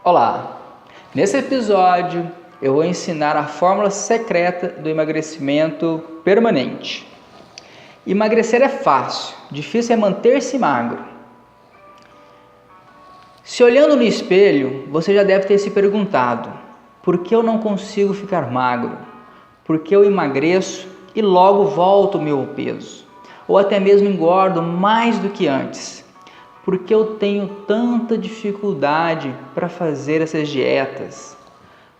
Olá! Nesse episódio eu vou ensinar a fórmula secreta do emagrecimento permanente. Emagrecer é fácil, difícil é manter-se magro. Se olhando no espelho, você já deve ter se perguntado: por que eu não consigo ficar magro? Por que eu emagreço e logo volto ao meu peso? Ou até mesmo engordo mais do que antes? Por que eu tenho tanta dificuldade para fazer essas dietas?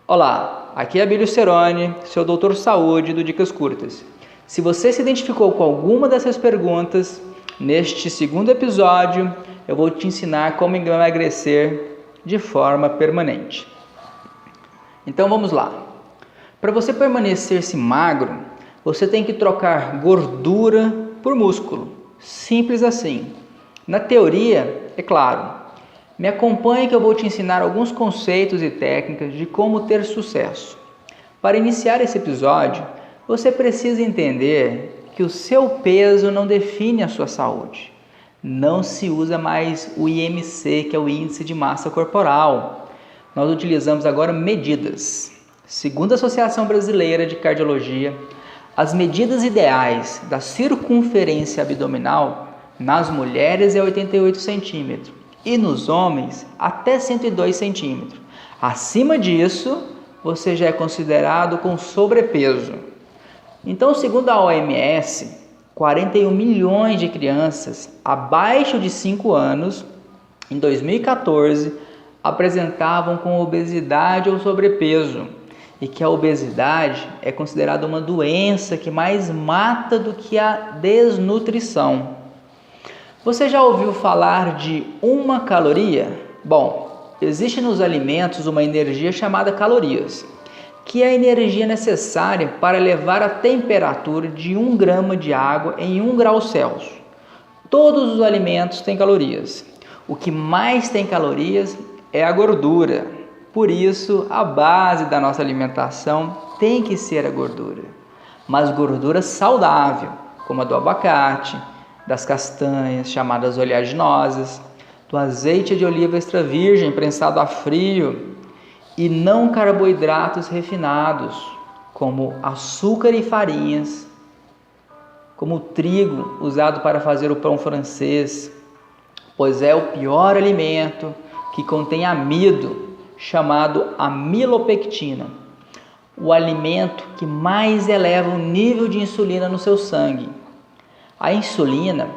Olá, aqui é Abílio Ceroni, seu doutor saúde do Dicas Curtas. Se você se identificou com alguma dessas perguntas, neste segundo episódio eu vou te ensinar como emagrecer de forma permanente. Então vamos lá. Para você permanecer-se magro, você tem que trocar gordura por músculo. Simples assim. Na teoria, é claro. Me acompanhe que eu vou te ensinar alguns conceitos e técnicas de como ter sucesso. Para iniciar esse episódio, você precisa entender que o seu peso não define a sua saúde. Não se usa mais o IMC, que é o Índice de Massa Corporal. Nós utilizamos agora medidas. Segundo a Associação Brasileira de Cardiologia, as medidas ideais da circunferência abdominal nas mulheres é 88 centímetros e nos homens até 102 centímetros. Acima disso, você já é considerado com sobrepeso. Então, segundo a OMS, 41 milhões de crianças abaixo de 5 anos, em 2014, apresentavam com obesidade ou sobrepeso, e que a obesidade é considerada uma doença que mais mata do que a desnutrição. Você já ouviu falar de uma caloria? Bom, existe nos alimentos uma energia chamada calorias, que é a energia necessária para elevar a temperatura de 1 grama de água em 1 grau Celsius. Todos os alimentos têm calorias. O que mais tem calorias é a gordura. Por isso, a base da nossa alimentação tem que ser a gordura. Mas gordura saudável, como a do abacate, das castanhas, chamadas oleaginosas, do azeite de oliva extra virgem prensado a frio e não carboidratos refinados, como açúcar e farinhas, como o trigo usado para fazer o pão francês, pois é o pior alimento que contém amido, chamado amilopectina, o alimento que mais eleva o nível de insulina no seu sangue. A insulina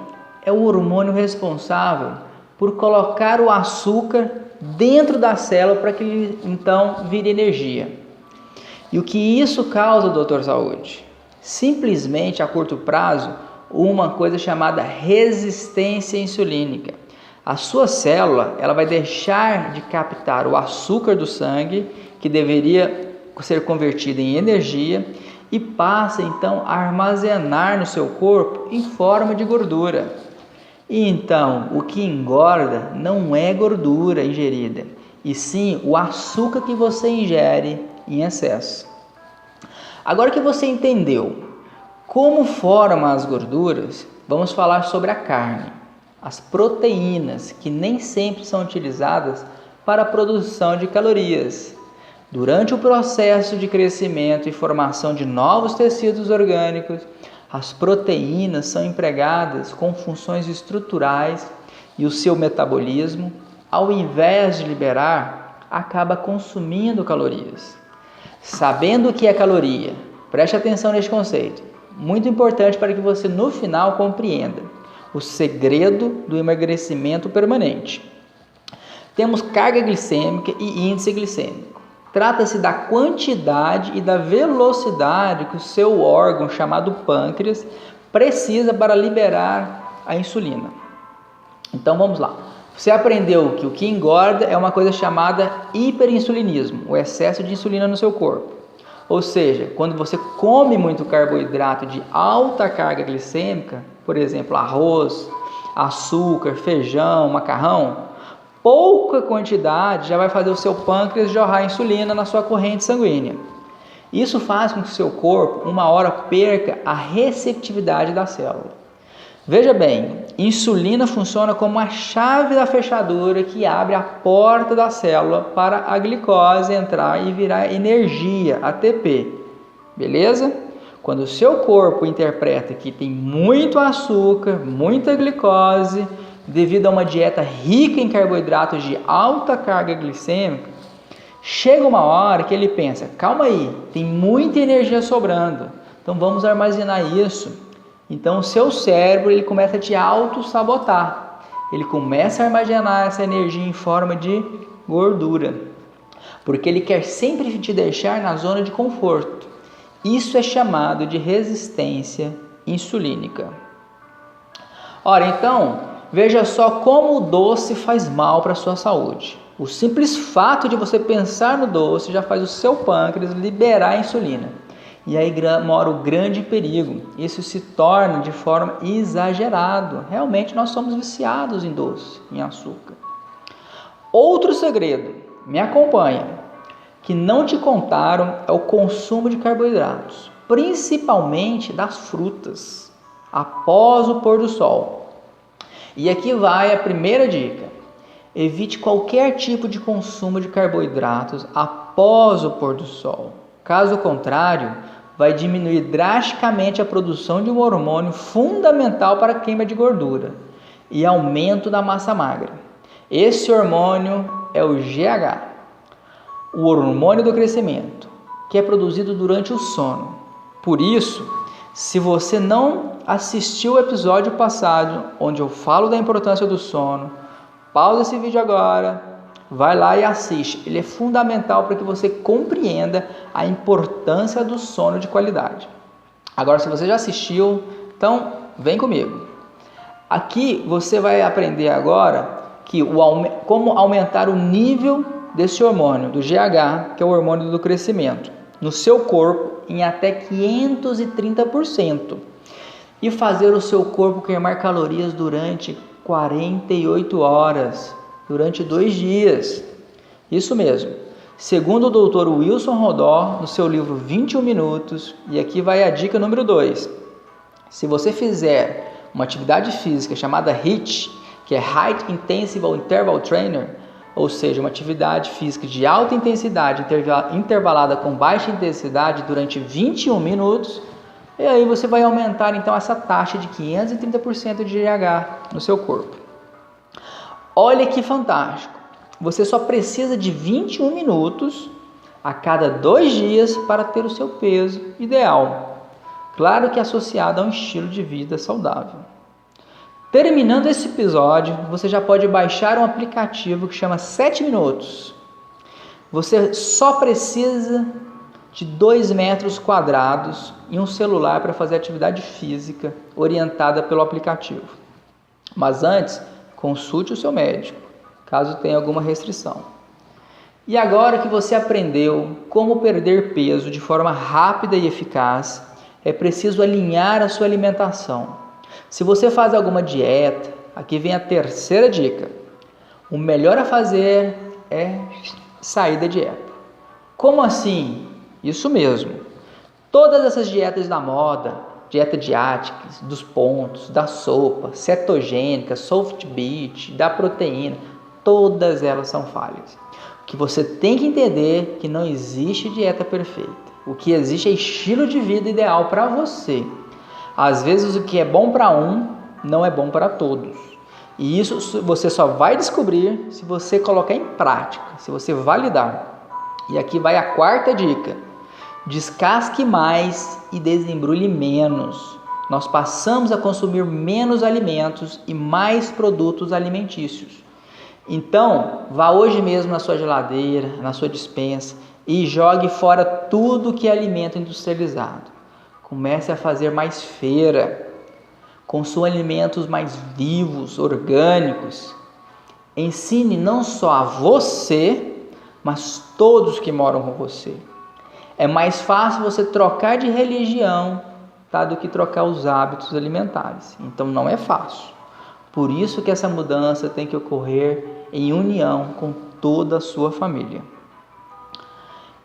é o hormônio responsável por colocar o açúcar dentro da célula para que ele então vire energia. E o que isso causa, doutor Saúde? Simplesmente a curto prazo, uma coisa chamada resistência insulínica. A sua célula ela vai deixar de captar o açúcar do sangue, que deveria ser convertido em energia, e passa então a armazenar no seu corpo em forma de gordura. E então, o que engorda não é gordura ingerida, e sim o açúcar que você ingere em excesso. Agora que você entendeu como formam as gorduras, vamos falar sobre a carne, as proteínas, que nem sempre são utilizadas para a produção de calorias. Durante o processo de crescimento e formação de novos tecidos orgânicos, as proteínas são empregadas com funções estruturais e o seu metabolismo, ao invés de liberar, acaba consumindo calorias. Sabendo o que é caloria, preste atenção neste conceito, muito importante para que você no final compreenda o segredo do emagrecimento permanente. Temos carga glicêmica e índice glicêmico. Trata-se da quantidade e da velocidade que o seu órgão, chamado pâncreas, precisa para liberar a insulina. Então vamos lá. Você aprendeu que o que engorda é uma coisa chamada hiperinsulinismo, o excesso de insulina no seu corpo. Ou seja, quando você come muito carboidrato de alta carga glicêmica, por exemplo, arroz, açúcar, feijão, macarrão, pouca quantidade já vai fazer o seu pâncreas jorrar insulina na sua corrente sanguínea. Isso faz com que o seu corpo, uma hora, perca a receptividade da célula. Veja bem, insulina funciona como a chave da fechadura que abre a porta da célula para a glicose entrar e virar energia, ATP. Beleza? Quando o seu corpo interpreta que tem muito açúcar, muita glicose, devido a uma dieta rica em carboidratos de alta carga glicêmica, chega uma hora que ele pensa, calma aí, tem muita energia sobrando, então vamos armazenar isso. Então o seu cérebro ele começa a te auto-sabotar, ele começa a armazenar essa energia em forma de gordura, porque ele quer sempre te deixar na zona de conforto. Isso é chamado de resistência insulínica. Ora, então, veja só como o doce faz mal para a sua saúde. O simples fato de você pensar no doce já faz o seu pâncreas liberar a insulina. E aí mora o grande perigo. Isso se torna de forma exagerada. Realmente nós somos viciados em doce, em açúcar. Outro segredo, me acompanha, que não te contaram é o consumo de carboidratos, principalmente das frutas, após o pôr do sol. E aqui vai a primeira dica. Evite qualquer tipo de consumo de carboidratos após o pôr do sol. Caso contrário, vai diminuir drasticamente a produção de um hormônio fundamental para a queima de gordura e aumento da massa magra. Esse hormônio é o GH, o hormônio do crescimento, que é produzido durante o sono. Por isso, se você não assistiu o episódio passado, onde eu falo da importância do sono, pausa esse vídeo agora, vai lá e assiste. Ele é fundamental para que você compreenda a importância do sono de qualidade. Agora, se você já assistiu, então vem comigo. Aqui você vai aprender agora como aumentar o nível desse hormônio, do GH, que é o hormônio do crescimento, no seu corpo em até 530% e fazer o seu corpo queimar calorias durante 48 horas, durante 2 dias. Isso mesmo. Segundo o Dr. Wilson Rodó, no seu livro 21 minutos, e aqui vai a dica número 2. Se você fizer uma atividade física chamada HIIT, que é High Intensive Interval Trainer, ou seja, uma atividade física de alta intensidade intervalada com baixa intensidade durante 21 minutos, e aí você vai aumentar então essa taxa de 530% de GH no seu corpo. Olha que fantástico! Você só precisa de 21 minutos a cada 2 dias para ter o seu peso ideal. Claro que associado a um estilo de vida saudável. Terminando esse episódio, você já pode baixar um aplicativo que chama 7 Minutos. Você só precisa de 2 metros quadrados e um celular para fazer atividade física orientada pelo aplicativo. Mas antes, consulte o seu médico, caso tenha alguma restrição. E agora que você aprendeu como perder peso de forma rápida e eficaz, é preciso alinhar a sua alimentação. Se você faz alguma dieta, aqui vem a terceira dica. O melhor a fazer é sair da dieta. Como assim? Isso mesmo. Todas essas dietas da moda, dieta de Atkins, dos pontos, da sopa, cetogênica, soft beat, da proteína, todas elas são falhas. O que você tem que entender é que não existe dieta perfeita. O que existe é estilo de vida ideal para você. Às vezes o que é bom para um não é bom para todos. E isso você só vai descobrir se você colocar em prática, se você validar. E aqui vai a quarta dica. Descasque mais e desembrulhe menos. Nós passamos a consumir menos alimentos e mais produtos alimentícios. Então, vá hoje mesmo na sua geladeira, na sua despensa e jogue fora tudo que é alimento industrializado. Comece a fazer mais feira. Consuma alimentos mais vivos, orgânicos. Ensine não só a você, mas todos que moram com você. É mais fácil você trocar de religião, tá, do que trocar os hábitos alimentares. Então não é fácil. Por isso que essa mudança tem que ocorrer em união com toda a sua família.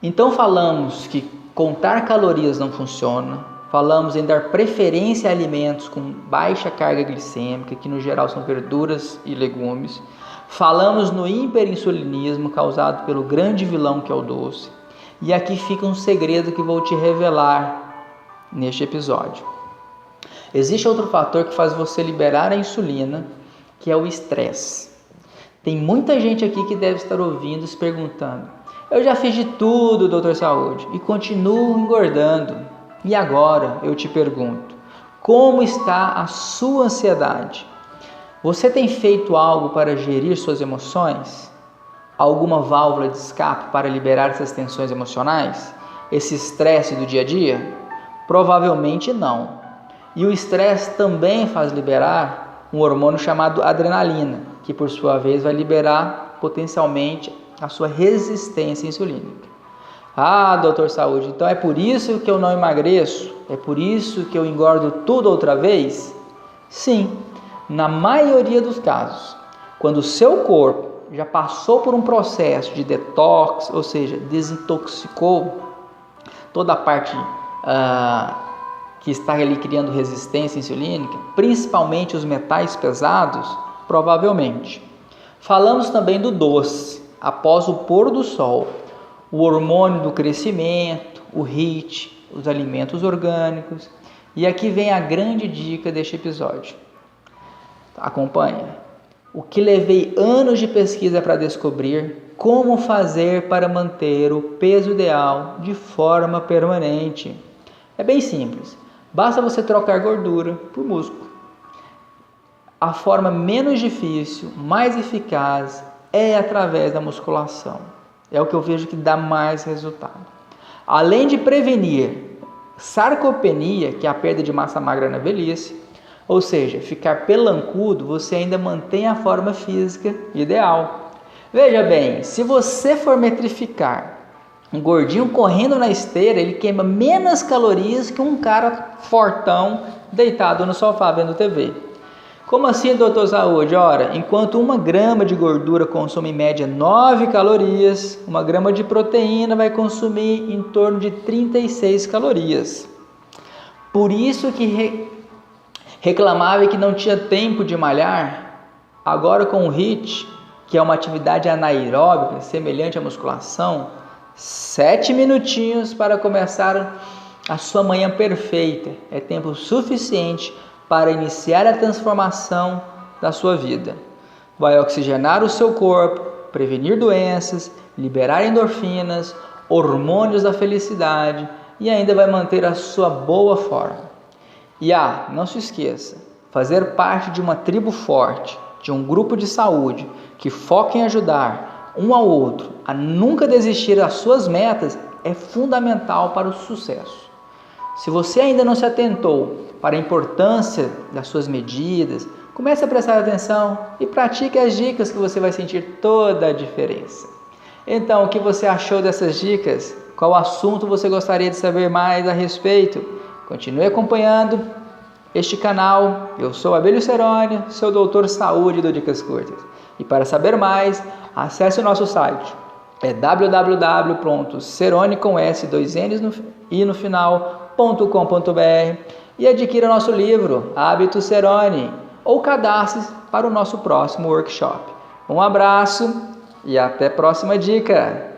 Então falamos que contar calorias não funciona. falamos em dar preferência a alimentos com baixa carga glicêmica, que no geral são verduras e legumes. Falamos no hiperinsulinismo causado pelo grande vilão que é o doce. E aqui fica um segredo que vou te revelar neste episódio. Existe outro fator que faz você liberar a insulina, que é o estresse. Tem muita gente aqui que deve estar ouvindo se perguntando: eu já fiz de tudo, doutor Saúde, e continuo engordando. E agora eu te pergunto, como está a sua ansiedade? Você tem feito algo para gerir suas emoções? Alguma válvula de escape para liberar essas tensões emocionais? Esse estresse do dia a dia? Provavelmente não. E o estresse também faz liberar um hormônio chamado adrenalina, que por sua vez vai liberar potencialmente a sua resistência insulínica. Ah, doutor Saúde, então é por isso que eu não emagreço? É por isso que eu engordo tudo outra vez? Sim, na maioria dos casos, quando o seu corpo já passou por um processo de detox, ou seja, desintoxicou toda a parte que está ali criando resistência insulínica, principalmente os metais pesados, provavelmente. Falamos também do doce, após o pôr do sol, o hormônio do crescimento, o HIIT, os alimentos orgânicos. E aqui vem a grande dica deste episódio. Acompanhe. O que levei anos de pesquisa para descobrir: como fazer para manter o peso ideal de forma permanente. É bem simples. Basta você trocar gordura por músculo. A forma menos difícil, mais eficaz, é através da musculação. É o que eu vejo que dá mais resultado. Além de prevenir sarcopenia, que é a perda de massa magra na velhice, ou seja, ficar pelancudo, você ainda mantém a forma física ideal. Veja bem, se você for metrificar um gordinho correndo na esteira, ele queima menos calorias que um cara fortão deitado no sofá vendo TV. Como assim, doutor Saúde? Ora, enquanto 1 grama de gordura consome em média 9 calorias, 1 grama de proteína vai consumir em torno de 36 calorias. Por isso que reclamava que não tinha tempo de malhar, agora com o HIIT, que é uma atividade anaeróbica, semelhante à musculação, 7 minutinhos para começar a sua manhã perfeita. É tempo suficiente para iniciar a transformação da sua vida. Vai oxigenar o seu corpo, prevenir doenças, liberar endorfinas, hormônios da felicidade e ainda vai manter a sua boa forma. E não se esqueça, fazer parte de uma tribo forte, de um grupo de saúde que foca em ajudar um ao outro a nunca desistir das suas metas é fundamental para o sucesso. Se você ainda não se atentou para a importância das suas medidas, comece a prestar atenção e pratique as dicas que você vai sentir toda a diferença. Então, o que você achou dessas dicas? Qual assunto você gostaria de saber mais a respeito? Continue acompanhando este canal. Eu sou Abelio Ceroni, seu doutor saúde do Dicas Curtas. E para saber mais, acesse o nosso site. É www.ceroni.com.br e adquira nosso livro Hábitos Ceroni ou cadastre-se para o nosso próximo workshop. Um abraço e até a próxima dica!